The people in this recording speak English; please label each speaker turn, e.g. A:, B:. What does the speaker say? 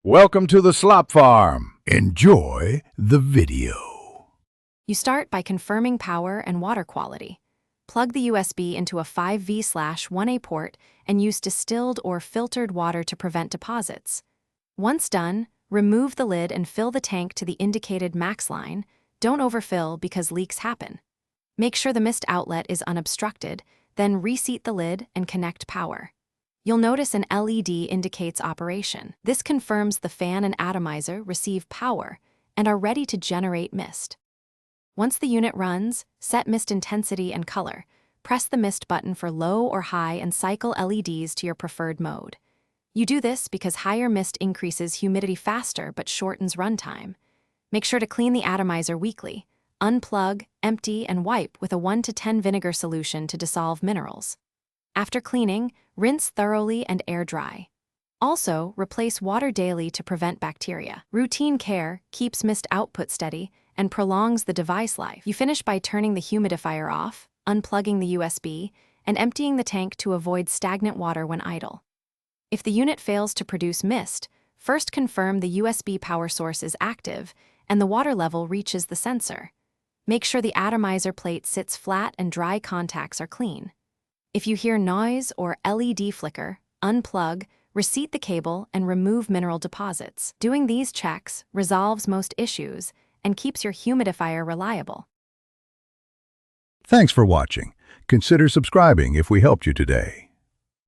A: Welcome to the Slop Farm. Enjoy the video.
B: You start by confirming power and water quality. Plug the USB into a 5V/1A port and use distilled or filtered water to prevent deposits. Once done, remove the lid and fill the tank to the indicated max line. Don't overfill because leaks happen. Make sure the mist outlet is unobstructed, then reseat the lid and connect power. You'll notice an LED indicates operation. This confirms the fan and atomizer receive power and are ready to generate mist. Once the unit runs, set mist intensity and color. Press the mist button for low or high and cycle LEDs to your preferred mode. You do this because higher mist increases humidity faster but shortens runtime. Make sure to clean the atomizer weekly. Unplug, empty, and wipe with a 1 to 10 vinegar solution to dissolve minerals. After cleaning, rinse thoroughly and air dry. Also, replace water daily to prevent bacteria. Routine care keeps mist output steady and prolongs the device life. You finish by turning the humidifier off, unplugging the USB, and emptying the tank to avoid stagnant water when idle. If the unit fails to produce mist, first confirm the USB power source is active and the water level reaches the sensor. Make sure the atomizer plate sits flat and dry contacts are clean. If you hear noise or LED flicker, unplug, reseat the cable, and remove mineral deposits. Doing these checks resolves most issues and keeps your humidifier reliable.
A: Thanks for watching. Consider subscribing if we helped you today.